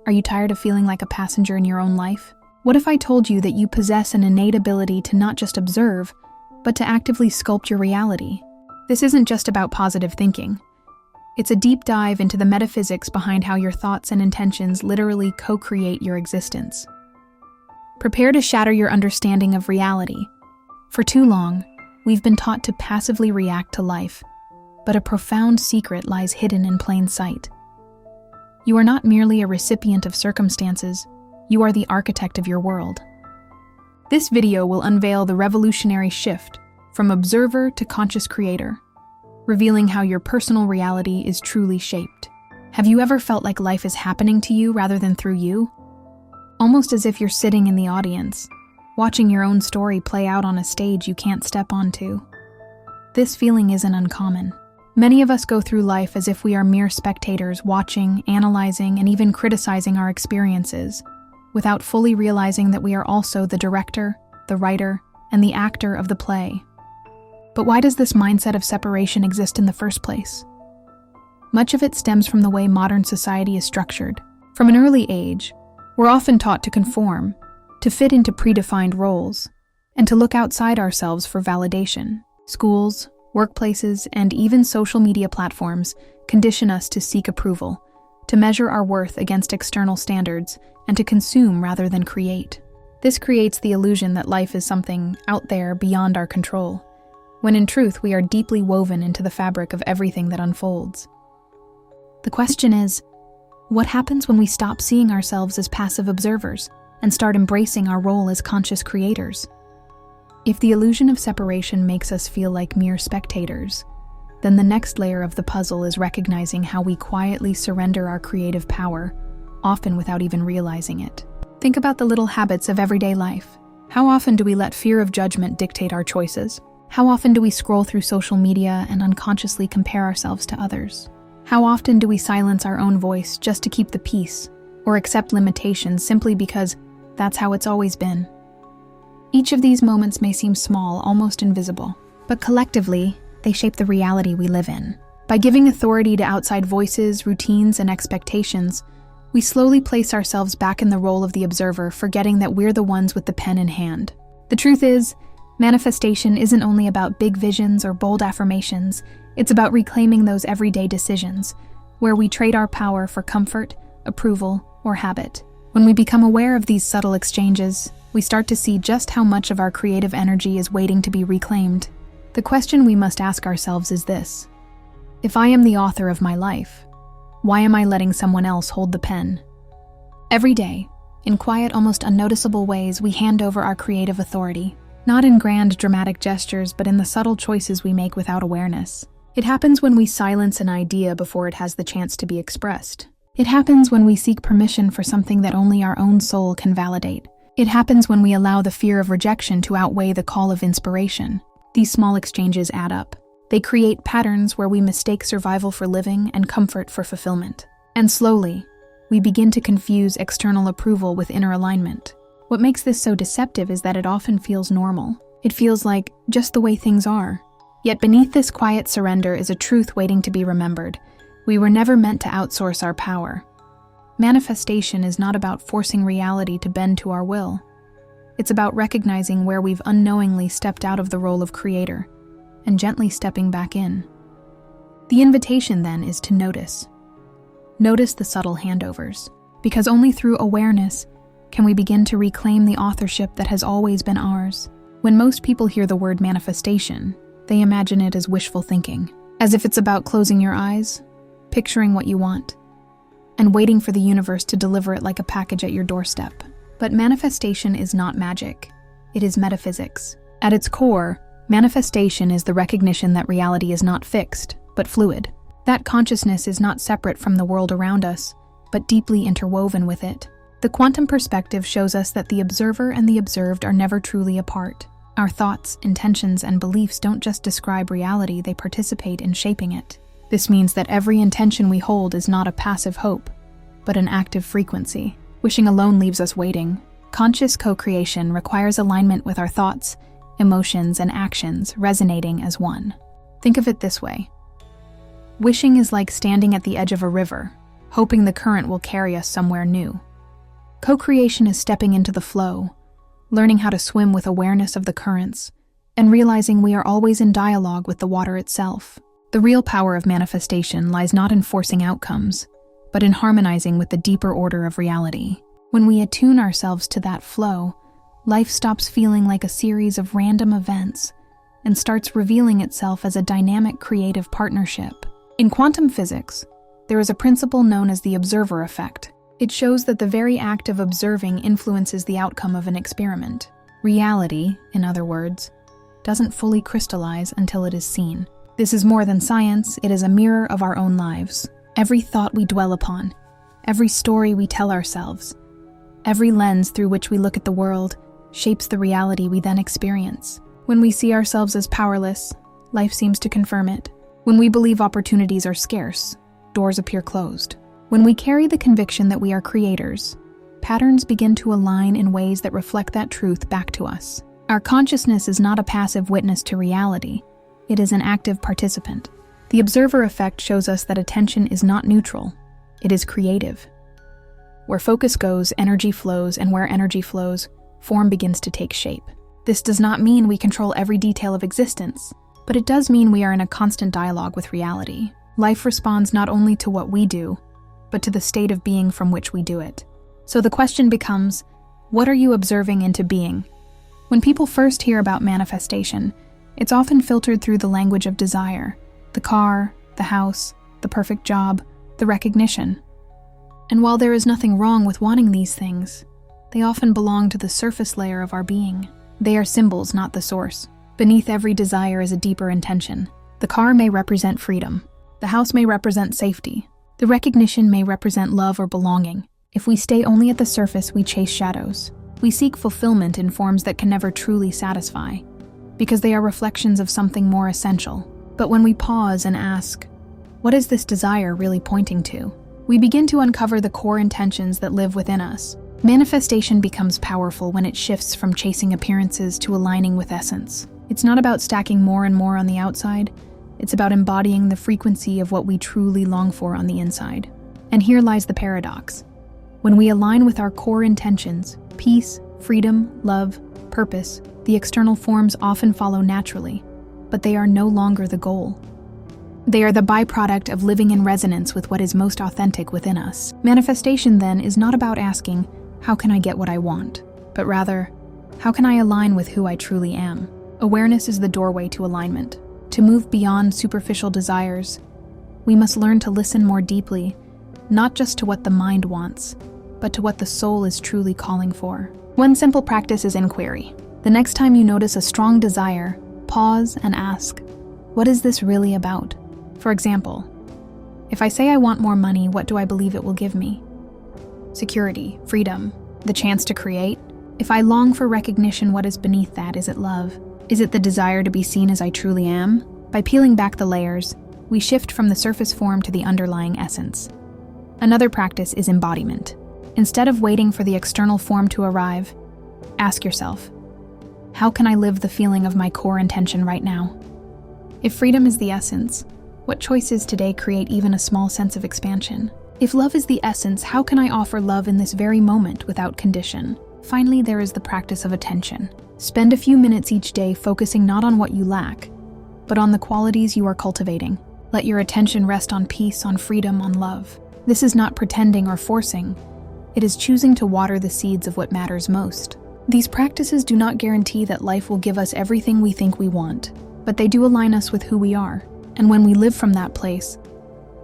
Are you tired of feeling like a passenger in your own life? What if I told you that you possess an innate ability to not just observe, but to actively sculpt your reality? This isn't just about positive thinking. It's a deep dive into the metaphysics behind how your thoughts and intentions literally co-create your existence. Prepare to shatter your understanding of reality. For too long, we've been taught to passively react to life, but a profound secret lies hidden in plain sight. You are not merely a recipient of circumstances, you are the architect of your world. This video will unveil the revolutionary shift from observer to conscious creator, revealing how your personal reality is truly shaped. Have you ever felt like life is happening to you rather than through you? Almost as if you're sitting in the audience, watching your own story play out on a stage you can't step onto. This feeling isn't uncommon. Many of us go through life as if we are mere spectators watching, analyzing, and even criticizing our experiences, without fully realizing that we are also the director, the writer, and the actor of the play. But why does this mindset of separation exist in the first place? Much of it stems from the way modern society is structured. From an early age, we're often taught to conform, to fit into predefined roles, and to look outside ourselves for validation. Schools, workplaces, and even social media platforms condition us to seek approval, to measure our worth against external standards, and to consume rather than create. This creates the illusion that life is something out there beyond our control, when in truth we are deeply woven into the fabric of everything that unfolds. The question is, what happens when we stop seeing ourselves as passive observers and start embracing our role as conscious creators? If the illusion of separation makes us feel like mere spectators, then the next layer of the puzzle is recognizing how we quietly surrender our creative power, often without even realizing it. Think about the little habits of everyday life. How often do we let fear of judgment dictate our choices? How often do we scroll through social media and unconsciously compare ourselves to others? How often do we silence our own voice just to keep the peace, or accept limitations simply because that's how it's always been? Each of these moments may seem small, almost invisible, but collectively, they shape the reality we live in. By giving authority to outside voices, routines, and expectations, we slowly place ourselves back in the role of the observer, forgetting that we're the ones with the pen in hand. The truth is, manifestation isn't only about big visions or bold affirmations, it's about reclaiming those everyday decisions, where we trade our power for comfort, approval, or habit. When we become aware of these subtle exchanges, we start to see just how much of our creative energy is waiting to be reclaimed. The question we must ask ourselves is this: if I am the author of my life, why am I letting someone else hold the pen? Every day, in quiet, almost unnoticeable ways, we hand over our creative authority, not in grand, dramatic gestures, but in the subtle choices we make without awareness. It happens when we silence an idea before it has the chance to be expressed. It happens when we seek permission for something that only our own soul can validate. It happens when we allow the fear of rejection to outweigh the call of inspiration. These small exchanges add up. They create patterns where we mistake survival for living and comfort for fulfillment. And slowly, we begin to confuse external approval with inner alignment. What makes this so deceptive is that it often feels normal. It feels like just the way things are. Yet beneath this quiet surrender is a truth waiting to be remembered. We were never meant to outsource our power. Manifestation is not about forcing reality to bend to our will. It's about recognizing where we've unknowingly stepped out of the role of creator and gently stepping back in. The invitation then is to notice. Notice the subtle handovers, because only through awareness can we begin to reclaim the authorship that has always been ours. When most people hear the word manifestation, they imagine it as wishful thinking, as if it's about closing your eyes, picturing what you want, and waiting for the universe to deliver it like a package at your doorstep. But manifestation is not magic. It is metaphysics. At its core, manifestation is the recognition that reality is not fixed, but fluid. That consciousness is not separate from the world around us, but deeply interwoven with it. The quantum perspective shows us that the observer and the observed are never truly apart. Our thoughts, intentions, and beliefs don't just describe reality, they participate in shaping it. This means that every intention we hold is not a passive hope, but an active frequency. Wishing alone leaves us waiting. Conscious co-creation requires alignment with our thoughts, emotions, and actions resonating as one. Think of it this way. Wishing is like standing at the edge of a river, hoping the current will carry us somewhere new. Co-creation is stepping into the flow, learning how to swim with awareness of the currents, and realizing we are always in dialogue with the water itself. The real power of manifestation lies not in forcing outcomes, but in harmonizing with the deeper order of reality. When we attune ourselves to that flow, life stops feeling like a series of random events and starts revealing itself as a dynamic creative partnership. In quantum physics, there is a principle known as the observer effect. It shows that the very act of observing influences the outcome of an experiment. Reality, in other words, doesn't fully crystallize until it is seen. This is more than science, it is a mirror of our own lives. Every thought we dwell upon, every story we tell ourselves, every lens through which we look at the world shapes the reality we then experience. When we see ourselves as powerless, life seems to confirm it. When we believe opportunities are scarce, doors appear closed. When we carry the conviction that we are creators, patterns begin to align in ways that reflect that truth back to us. Our consciousness is not a passive witness to reality, it is an active participant. The observer effect shows us that attention is not neutral, it is creative. Where focus goes, energy flows, and where energy flows, form begins to take shape. This does not mean we control every detail of existence, but it does mean we are in a constant dialogue with reality. Life responds not only to what we do, but to the state of being from which we do it. So the question becomes, what are you observing into being? When people first hear about manifestation, it's often filtered through the language of desire, the car, the house, the perfect job, the recognition. And while there is nothing wrong with wanting these things, they often belong to the surface layer of our being. They are symbols, not the source. Beneath every desire is a deeper intention. The car may represent freedom. The house may represent safety. The recognition may represent love or belonging. If we stay only at the surface, we chase shadows. We seek fulfillment in forms that can never truly satisfy, because they are reflections of something more essential. But when we pause and ask, what is this desire really pointing to? We begin to uncover the core intentions that live within us. Manifestation becomes powerful when it shifts from chasing appearances to aligning with essence. It's not about stacking more and more on the outside, it's about embodying the frequency of what we truly long for on the inside. And here lies the paradox. When we align with our core intentions, peace, freedom, love, purpose, the external forms often follow naturally, but they are no longer the goal. They are the byproduct of living in resonance with what is most authentic within us. Manifestation, then, is not about asking, how can I get what I want? But rather, how can I align with who I truly am? Awareness is the doorway to alignment. To move beyond superficial desires, we must learn to listen more deeply, not just to what the mind wants, but to what the soul is truly calling for. One simple practice is inquiry. The next time you notice a strong desire, pause and ask, what is this really about? For example, if I say I want more money, what do I believe it will give me? Security, freedom, the chance to create? If I long for recognition, what is beneath that? Is it love? Is it the desire to be seen as I truly am? By peeling back the layers, we shift from the surface form to the underlying essence. Another practice is embodiment. Instead of waiting for the external form to arrive, ask yourself, how can I live the feeling of my core intention right now? If freedom is the essence, what choices today create even a small sense of expansion? If love is the essence, how can I offer love in this very moment without condition? Finally, there is the practice of attention. Spend a few minutes each day focusing not on what you lack, but on the qualities you are cultivating. Let your attention rest on peace, on freedom, on love. This is not pretending or forcing. It is choosing to water the seeds of what matters most. These practices do not guarantee that life will give us everything we think we want, but they do align us with who we are. And when we live from that place,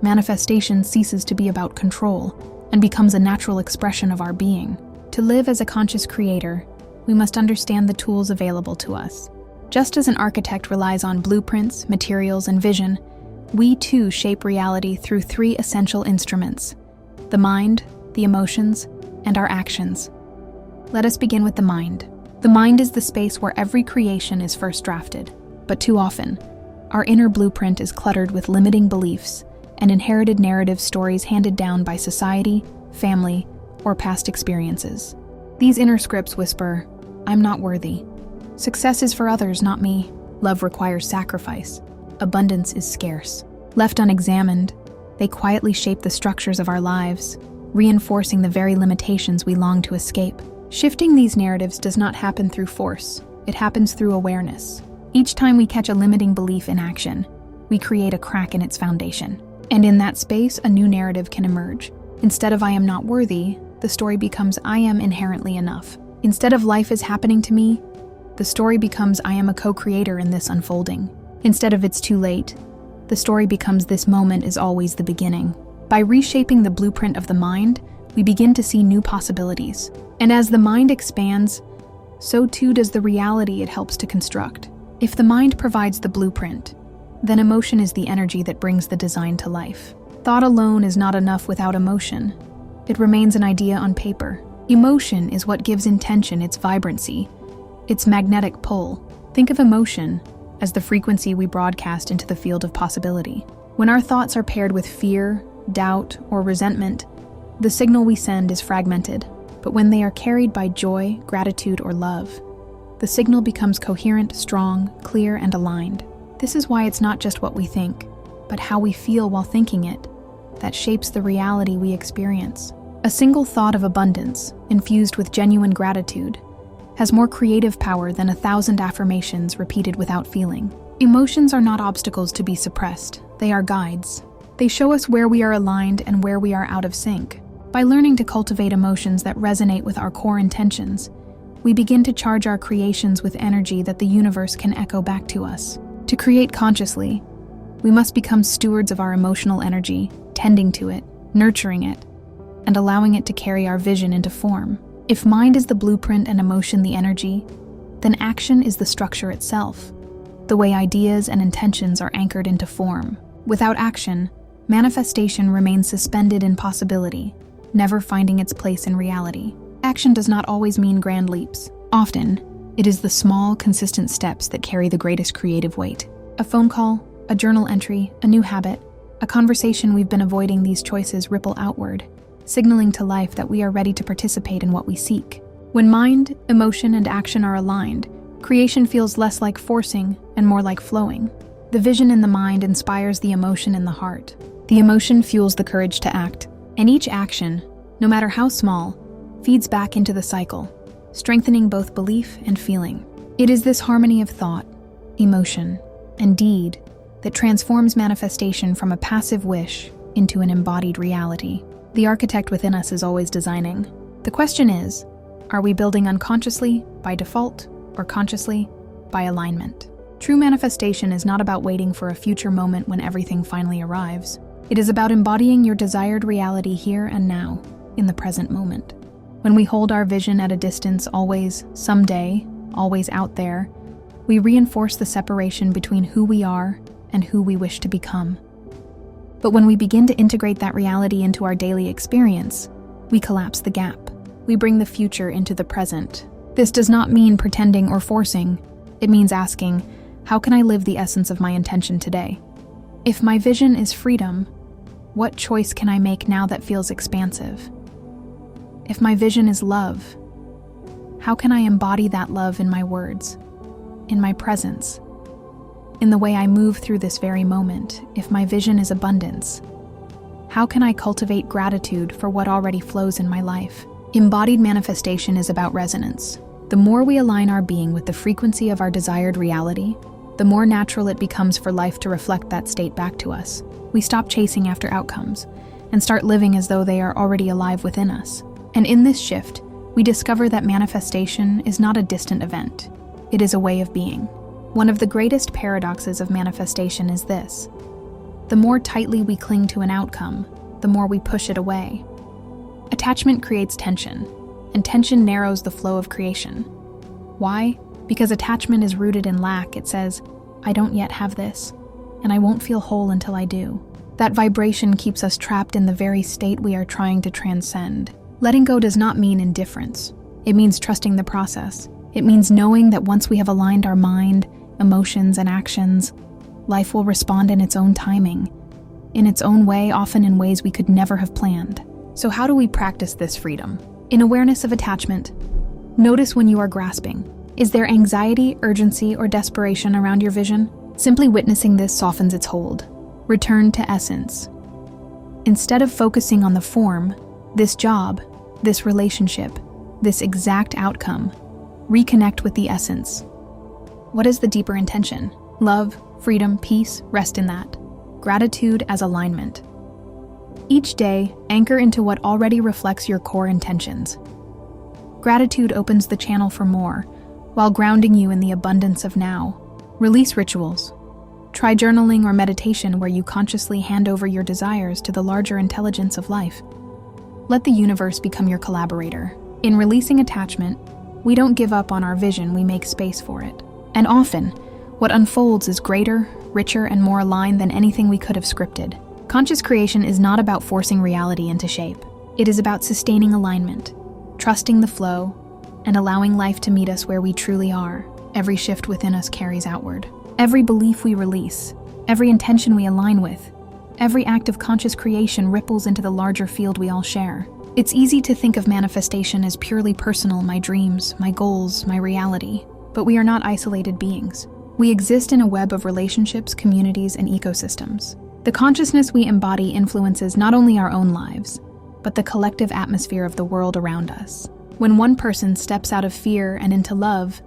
manifestation ceases to be about control and becomes a natural expression of our being. To live as a conscious creator, we must understand the tools available to us. Just as an architect relies on blueprints, materials, and vision, we too shape reality through three essential instruments: the mind, the emotions, and our actions. Let us begin with the mind. The mind is the space where every creation is first drafted, but too often, our inner blueprint is cluttered with limiting beliefs and inherited narrative stories handed down by society, family, or past experiences. These inner scripts whisper, I'm not worthy. Success is for others, not me. Love requires sacrifice. Abundance is scarce. Left unexamined, They quietly shape the structures of our lives, reinforcing the very limitations we long to escape. Shifting these narratives does not happen through force. It happens through awareness. Each time we catch a limiting belief in action, we create a crack in its foundation. And in that space, a new narrative can emerge. Instead of "I am not worthy," the story becomes "I am inherently enough." Instead of "life is happening to me," the story becomes "I am a co-creator in this unfolding." Instead of "it's too late," the story becomes "this moment is always the beginning." By reshaping the blueprint of the mind, we begin to see new possibilities. And as the mind expands, so too does the reality it helps to construct. If the mind provides the blueprint, then emotion is the energy that brings the design to life. Thought alone is not enough without emotion. It remains an idea on paper. Emotion is what gives intention its vibrancy, its magnetic pull. Think of emotion as the frequency we broadcast into the field of possibility. When our thoughts are paired with fear, doubt, or resentment, the signal we send is fragmented. But when they are carried by joy, gratitude, or love, the signal becomes coherent, strong, clear, and aligned. This is why it's not just what we think, but how we feel while thinking it, that shapes the reality we experience. A single thought of abundance, infused with genuine gratitude, has more creative power than 1,000 affirmations repeated without feeling. Emotions are not obstacles to be suppressed, they are guides. They show us where we are aligned and where we are out of sync. By learning to cultivate emotions that resonate with our core intentions, we begin to charge our creations with energy that the universe can echo back to us. To create consciously, we must become stewards of our emotional energy, tending to it, nurturing it, and allowing it to carry our vision into form. If mind is the blueprint and emotion the energy, then action is the structure itself, the way ideas and intentions are anchored into form. Without action, manifestation remains suspended in possibility, never finding its place in reality. Action does not always mean grand leaps. Often, it is the small, consistent steps that carry the greatest creative weight. A phone call, a journal entry, a new habit, a conversation we've been avoiding. These choices ripple outward, signaling to life that we are ready to participate in what we seek. When mind, emotion, and action are aligned, creation feels less like forcing and more like flowing. The vision in the mind inspires the emotion in the heart. The emotion fuels the courage to act, and each action, no matter how small, feeds back into the cycle, strengthening both belief and feeling. It is this harmony of thought, emotion, and deed that transforms manifestation from a passive wish into an embodied reality. The architect within us is always designing. The question is, are we building unconsciously, by default, or consciously, by alignment? True manifestation is not about waiting for a future moment when everything finally arrives. It is about embodying your desired reality here and now, in the present moment. When we hold our vision at a distance, always someday, always out there, we reinforce the separation between who we are and who we wish to become. But when we begin to integrate that reality into our daily experience, we collapse the gap. We bring the future into the present. This does not mean pretending or forcing. It means asking, how can I live the essence of my intention today? If my vision is freedom, what choice can I make now that feels expansive? If my vision is love, how can I embody that love in my words, in my presence, in the way I move through this very moment? If my vision is abundance, how can I cultivate gratitude for what already flows in my life? Embodied manifestation is about resonance. The more we align our being with the frequency of our desired reality, the more natural it becomes for life to reflect that state back to us. We stop chasing after outcomes and start living as though they are already alive within us. And in this shift, we discover that manifestation is not a distant event. It is a way of being. One of the greatest paradoxes of manifestation is this: the more tightly we cling to an outcome, the more we push it away. Attachment creates tension, and tension narrows the flow of creation. Why? Because attachment is rooted in lack. It says, I don't yet have this, and I won't feel whole until I do. That vibration keeps us trapped in the very state we are trying to transcend. Letting go does not mean indifference. It means trusting the process. It means knowing that once we have aligned our mind, emotions, and actions, life will respond in its own timing, in its own way, often in ways we could never have planned. So how do we practice this freedom? In awareness of attachment, notice when you are grasping. Is there anxiety, urgency, or desperation around your vision? Simply witnessing this softens its hold. Return to essence. Instead of focusing on the form, this job, this relationship, this exact outcome, reconnect with the essence. What is the deeper intention? Love, freedom, peace, rest in that. Gratitude as alignment. Each day, anchor into what already reflects your core intentions. Gratitude opens the channel for more, while grounding you in the abundance of now. Release rituals. Try journaling or meditation where you consciously hand over your desires to the larger intelligence of life. Let the universe become your collaborator. In releasing attachment, we don't give up on our vision, we make space for it. And often, what unfolds is greater, richer, and more aligned than anything we could have scripted. Conscious creation is not about forcing reality into shape. It is about sustaining alignment, trusting the flow, and allowing life to meet us where we truly are. Every shift within us carries outward. Every belief we release, every intention we align with, every act of conscious creation ripples into the larger field we all share. It's easy to think of manifestation as purely personal, my dreams, my goals, my reality. But we are not isolated beings. We exist in a web of relationships, communities, and ecosystems. The consciousness we embody influences not only our own lives, but the collective atmosphere of the world around us. When one person steps out of fear and into love,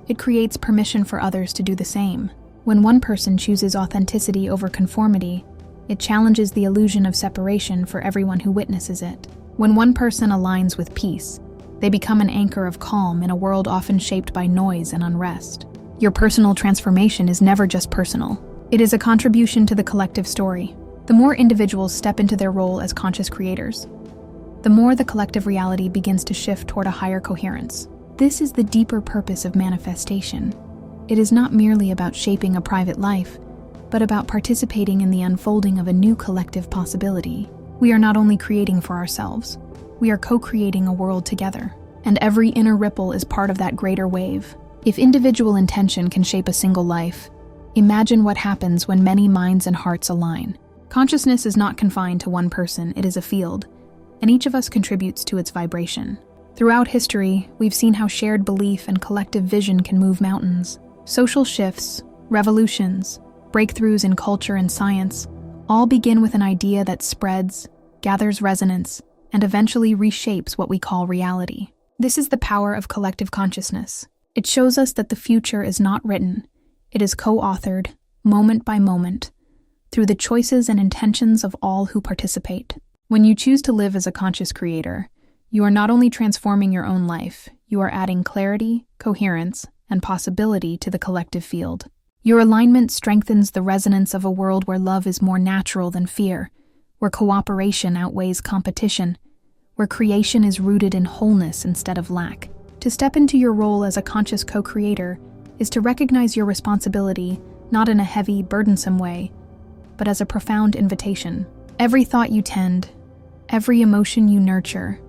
it creates permission for others to do the same. When one person chooses authenticity over conformity, it challenges the illusion of separation for everyone who witnesses it. When one person aligns with peace, they become an anchor of calm in a world often shaped by noise and unrest. Your personal transformation is never just personal. It is a contribution to the collective story. The more individuals step into their role as conscious creators, the more the collective reality begins to shift toward a higher coherence. This is the deeper purpose of manifestation. It is not merely about shaping a private life, but about participating in the unfolding of a new collective possibility. We are not only creating for ourselves, we are co-creating a world together, and every inner ripple is part of that greater wave. If individual intention can shape a single life, imagine what happens when many minds and hearts align. Consciousness is not confined to one person, it is a field, and each of us contributes to its vibration. Throughout history, we've seen how shared belief and collective vision can move mountains. Social shifts, revolutions, breakthroughs in culture and science all begin with an idea that spreads, gathers resonance, and eventually reshapes what we call reality. This is the power of collective consciousness. It shows us that the future is not written. It is co-authored, moment by moment, through the choices and intentions of all who participate. When you choose to live as a conscious creator, you are not only transforming your own life, you are adding clarity, coherence, and possibility to the collective field. Your alignment strengthens the resonance of a world where love is more natural than fear, where cooperation outweighs competition, where creation is rooted in wholeness instead of lack. To step into your role as a conscious co-creator is to recognize your responsibility not in a heavy, burdensome way, but as a profound invitation. Every thought you tend, every emotion you nurture,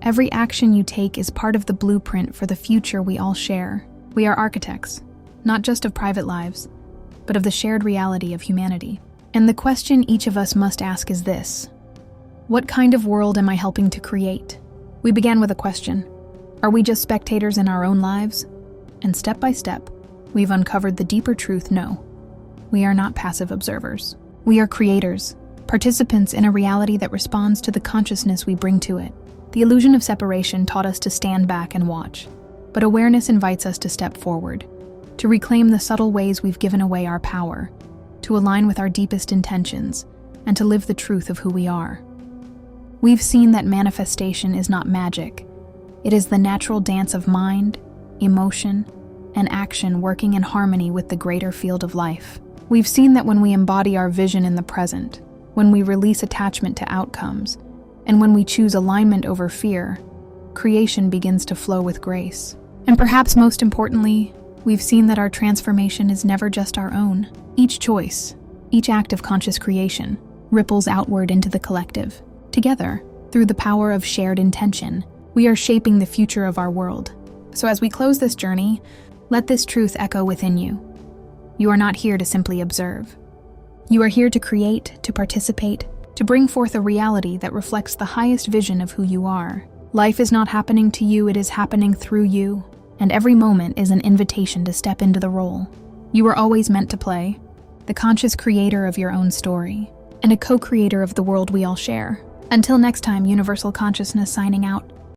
every action you take is part of the blueprint for the future we all share. We are architects, not just of private lives, but of the shared reality of humanity. And the question each of us must ask is this: what kind of world am I helping to create? We began with a question. Are we just spectators in our own lives? And step by step, we've uncovered the deeper truth: no, we are not passive observers. We are creators, participants in a reality that responds to the consciousness we bring to it. The illusion of separation taught us to stand back and watch, but awareness invites us to step forward, to reclaim the subtle ways we've given away our power, to align with our deepest intentions, and to live the truth of who we are. We've seen that manifestation is not magic. It is the natural dance of mind, emotion, and action working in harmony with the greater field of life. We've seen that when we embody our vision in the present, when we release attachment to outcomes, and when we choose alignment over fear, creation begins to flow with grace. And perhaps most importantly, we've seen that our transformation is never just our own. Each choice, each act of conscious creation, ripples outward into the collective. Together, through the power of shared intention, we are shaping the future of our world. So as we close this journey, let this truth echo within you. You are not here to simply observe. You are here to create, to participate, to bring forth a reality that reflects the highest vision of who you are. Life is not happening to you, it is happening through you, and every moment is an invitation to step into the role. You were always meant to play, the conscious creator of your own story. and a co-creator of the world we all share. Until next time, Universal Consciousness signing out.